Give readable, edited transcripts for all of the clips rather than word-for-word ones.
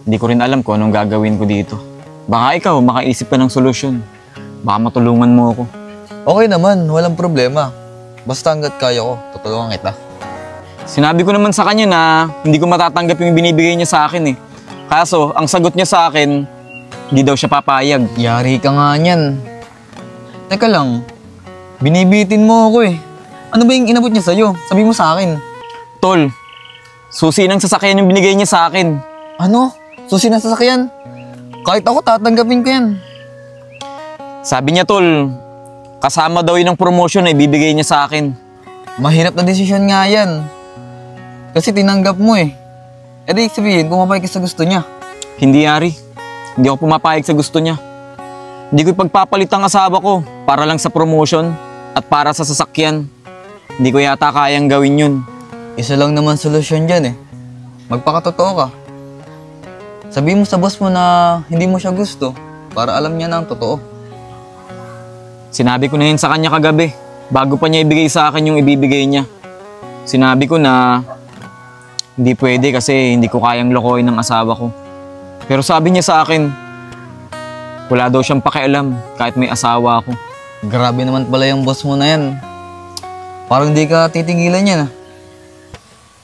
Hindi ko rin alam kung anong gagawin ko dito. Baka ikaw, makaisip ka ng solusyon. Baka matulungan mo ako. Okay naman, walang problema. Basta hanggat kaya ko, tutulungan kita. Sinabi ko naman sa kanya na hindi ko matatanggap yung binibigay niya sa akin eh. Kaso, ang sagot niya sa akin, hindi daw siya papayag. Yari ka nga niyan. Teka lang, binibitin mo ako eh. Ano ba yung inabot niya sa'yo? Sabi mo sa akin. Tol, susi ng sasakyan yung binigay niya sa akin. Ano? Susi na sasakyan? Kahit ako, tatanggapin ko yan. Sabi niya, Tol, kasama daw yun ng promotion na ibibigay niya sa akin. Mahirap na desisyon nga yan. Kasi tinanggap mo eh. E di sabihin, pumapayag ka sa gusto niya. Hindi, Yari. Hindi ako pumapayag sa gusto niya. Hindi ko ipagpapalit ang asawa ko para lang sa promotion at para sa sasakyan. Hindi ko yata kayang gawin yun. Isa lang naman solusyon dyan eh. Magpakatotoo ka. Sabihin mo sa boss mo na hindi mo siya gusto para alam niya na ang totoo. Sinabi ko na yun sa kanya kagabi, bago pa niya ibigay sa akin yung ibibigay niya. Sinabi ko na hindi pwede kasi hindi ko kayang lokohin ng asawa ko. Pero sabi niya sa akin, wala daw siyang pakialam kahit may asawa ako. Grabe naman pala yung boss mo na yan. Parang di ka titigilan yan ah.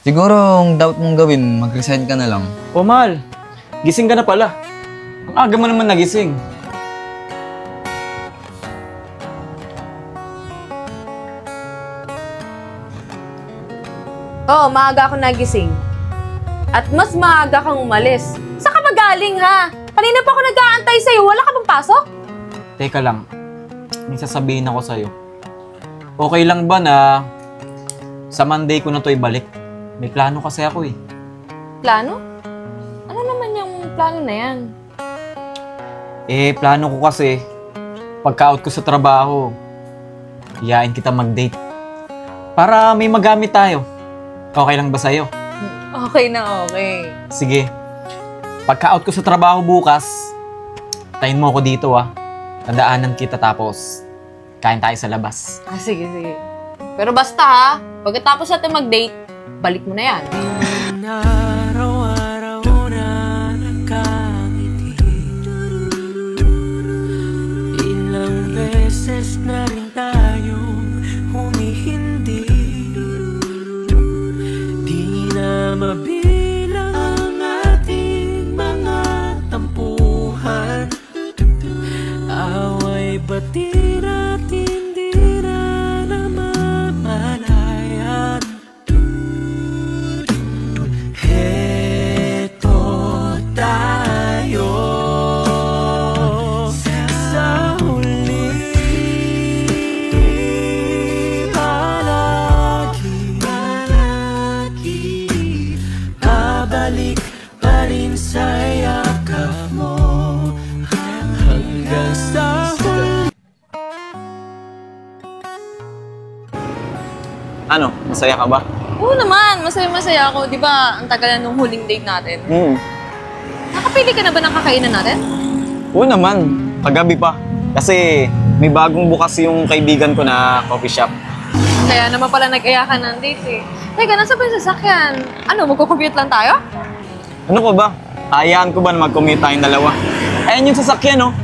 Siguro ang dapat mong gawin, mag-resign ka na lang. O mahal, gising ka na pala. Ang aga mo naman nagising. Oo, maaga ako nagising. At mas maaga kang umalis. Saan ka magaling ha? Kanina pa ako nag-aantay sa'yo. Wala ka bang pasok? Teka lang, may sasabihin ako sa'yo. Okay lang ba na sa Monday ko na to ibalik? May plano kasi ako eh. Plano? Ano naman yung plano na yan? Plano ko kasi, pagka-out ko sa trabaho, iyain kita mag-date. Para may magamit tayo. Okay lang ba sa'yo? Okay na okay. Sige. Pagka-out ko sa trabaho bukas, tayin mo ako dito ah. Tandaanan kita tapos kain tayo sa labas. Sige, sige. Pero basta ha, pagkatapos natin mag-date, balik mo na yan. Araw-araw na nakangiti. Ilang beses na rin tayong humihindi. Di na mabilang ang ating mga tampuhan. Away bati natin di na namamalayan. Heto tayo sa huli. Palagi babalik pa rin sa yakap mo hanggang sa huli. Ano? Masaya ka ba? Oo naman, masaya-masaya ako. Di ba, ang tagal na nung huling date natin? Nakapili ka na ba ng kakainan natin? Oo naman. Kagabi pa. Kasi may bagong bukas yung kaibigan ko na coffee shop. Kaya naman pala nag-aya ka ng date eh. Teka, nasa ba yung sasakyan? Ano, magko-commute lang tayo? Ano ko ba? Hayaan ko ba na mag-commute tayong dalawa? Ayan yung sasakyan, no?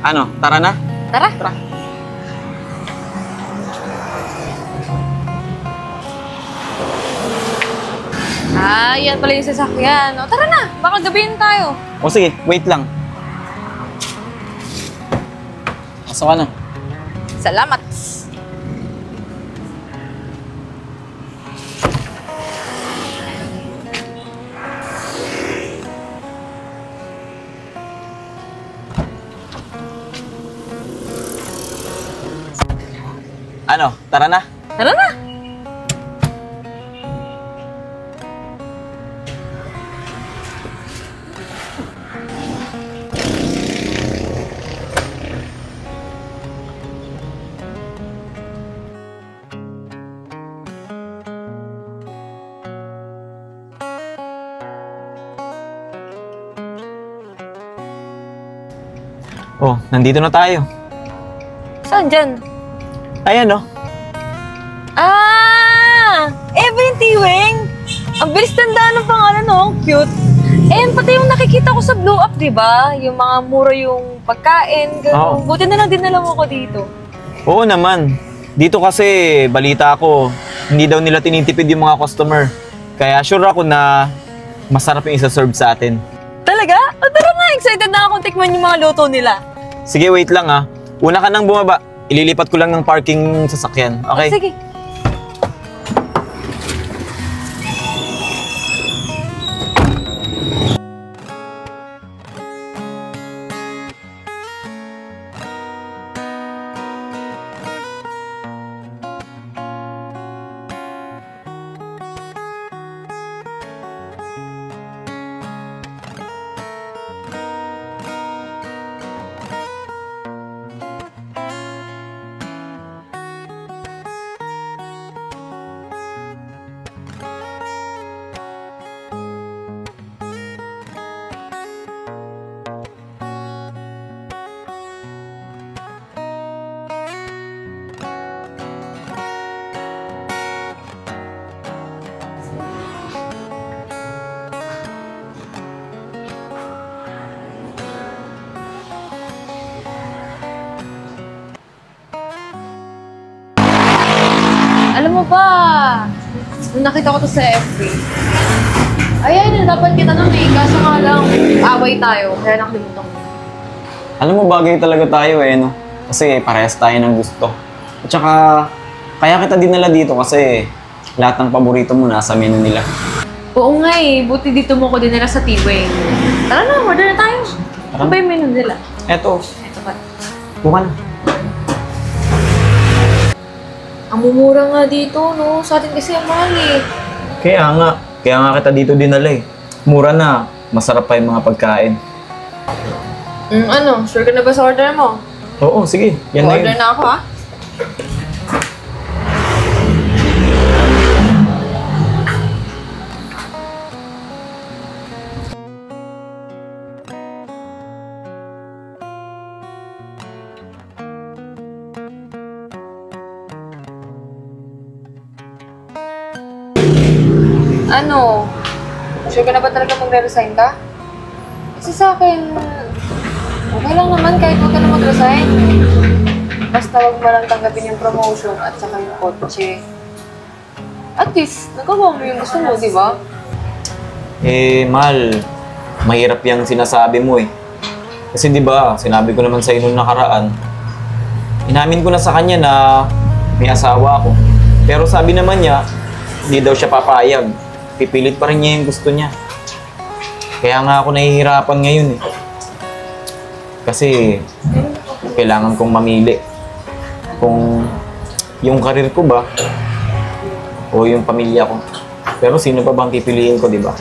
Ano, tara na? Tara. Tara. Ah, yan pala yung sasakyan. O, tara na, baka gabihin tayo. O sige, wait lang. Pasok ka na. Salamat. Ano, tara na? Tara na. Oh, nandito na tayo. Saan dyan? Ayan, no? Ah! Evan Tiweng! Ang bilis tandaan ng pangalan, no? Cute. And pati yung nakikita ko sa Blow Up, di ba? Yung mga mura yung pagkain, gano'n. Oo. Buti na lang dinala mo ko dito. Oo naman. Dito kasi, balita ko, hindi daw nila tinitipid yung mga customer. Kaya sure ako na masarap yung isa-serve sa atin. Talaga? O tara na, excited na akong tikman yung mga luto nila. Sige, wait lang ha. Una ka nang bumaba. Ililipat ko lang ng parking sasakyan. Okay? Sige. Alam mo ba, nung nakita ko to sa FB, ayan, dapat kita na may kaso nga lang, away tayo, kaya nakalimutan ko. Alam mo, bagay talaga tayo eh, no? Kasi parehas tayo ng gusto. At saka, kaya kita dinala dito kasi lahat ng paborito mo nasa menu nila. Oo nga eh, buti dito mo ko dinala sa T-Way. Tara na, order na tayo. Ano ba yung menu nila? Eto, Ito ba? bukan. Ang mumura nga dito, no? Sa atin kasi ang mahal eh. Kaya nga kita dito dinala eh. Mura na, masarap pa yung mga pagkain. Ano, sure ka na ba sa order mo? Oo, sige, yan na yun. Order na ako ha. Ano? Sure ka na ba talaga magre-resign ka? Kasi sa akin, okay lang naman kahit huwag ka na mag-resign. Basta huwag mo lang tanggapin yung promotion at saka yung kotse. At least, nagawa mo yung gusto mo, di ba? Eh, Mal, mahirap yung sinasabi mo eh. Kasi di ba, sinabi ko naman sa inyo nakaraan, inamin ko na sa kanya na may asawa ako. Pero sabi naman niya, hindi daw siya papayag. Pipilit pa rin niya yung gusto niya. Kaya nga ako nahihirapan ngayon eh. Kasi kailangan kong mamili. Kung yung karir ko ba o yung pamilya ko. Pero sino pa bang pipiliin ko, di ba?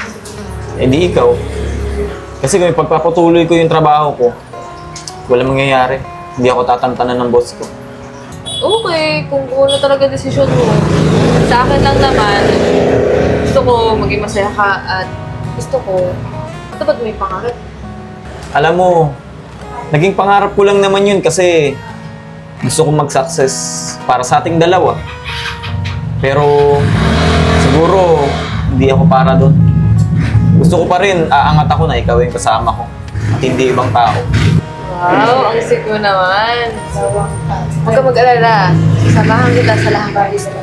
Eh di ikaw. Kasi kung pagpapatuloy ko yung trabaho ko, walang mangyayari. Hindi ako tatantanan ng boss ko. Okay, kung ano talaga desisyon mo. Sa akin lang naman, gusto ko maging masaya ka at gusto ko dapat may pangarap. Alam mo, naging pangarap ko lang naman yun kasi gusto ko mag-success para sa ating dalawa. Pero siguro hindi ako para doon. Gusto ko pa rin, aangat ako na ikaw yung kasama ko at hindi ibang tao. Wow, ang sweet mo naman. Huwag ka mag-alala. Sasamahan kita sa lahat ng gusto.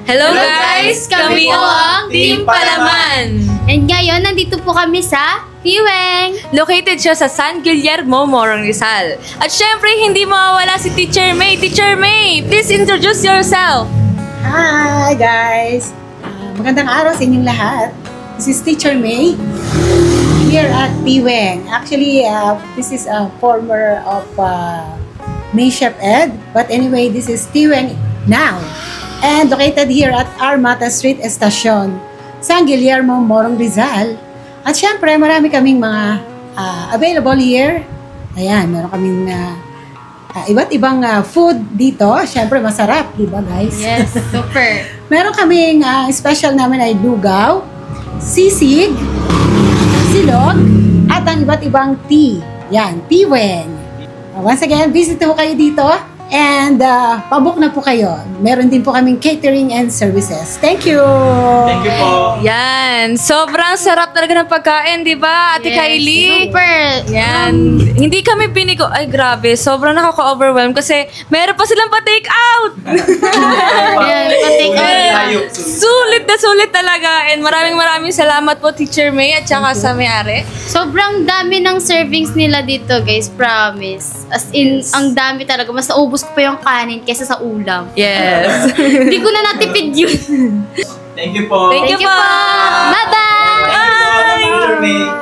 Hello guys! Kami ang Team Palaman! And ngayon, nandito po kami sa Tiweng. Located siya sa San Guillermo, Morong Rizal. At syempre, hindi mawawala si Teacher May. Teacher May, please introduce yourself. Hi guys! Magandang araw sa inyong lahat. This is Teacher May here at Tiweng. Actually, this is a former of May Chef Ed. But anyway, this is Tiweng now. And located here at Armata Street Estacion, San Guillermo, Morong Rizal. At syempre, marami kaming mga available here. Ayan, meron kaming iba't ibang food dito. Syempre, masarap, di ba guys? Yes, super. Meron kaming special namin ay lugaw, sisig, silog, at ang iba't ibang tea. Yan, Tiweng. Once again, visit ho kayo dito. And pabook na po kayo. Meron din po kaming catering and services. Thank you! Thank you po. Yan. Sobrang sarap talaga ng pagkain, di ba, Ate Kylie? Super! Yan. Hindi kami pinigo. Ay, grabe. Sobrang nakaka-overwhelm kasi meron pa silang pa-take out. Yan, pa-take out. Sulit talaga. And maraming salamat po, Teacher May at saka sa may-ari. Sobrang dami ng servings nila dito, guys. Promise. As in, ang dami talaga. Mas naubos ko pa yung kanin kesa sa ulam. Yes. Hindi ko na natipid yun. Thank you po. Thank you po. Bye-bye! Bye!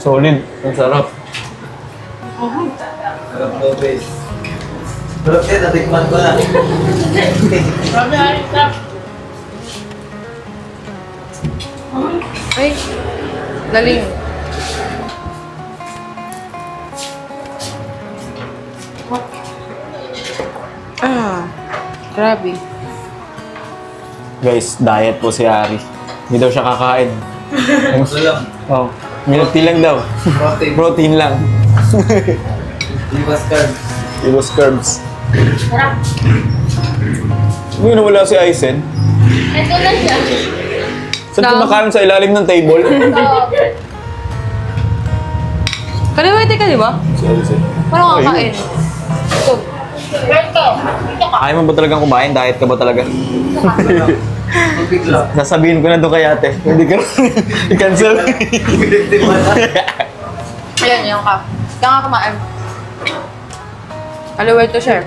Solid. Ang sarap. Sarap daw, bes. Sarap din, natikman ko na. Ay, galing. Grabe. Guys, diet po si Ari. Hindi daw siya kakain. Ito lang. Oh, milk tea lang daw. Protein. Protein lang. Iwas carbs. Iwas carbs. Ngayon wala si Aisen. Ito na siya. Saan kumakain sa ilalim ng table? Kaliwete ka, di ba? Si Aisen. Parang kakain. Ayaw mo ba talagang kumain? Diet ka ba talaga? Bigla. Sasabihin ko na doon kay ate. Hindi ka i-cancel. Ayan, yung ka. Kaya nga kumain. Kaliwete siya.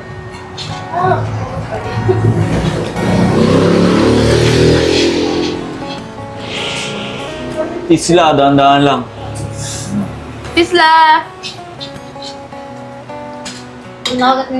Isla, dahan-dahan lang. Tisla! Unagat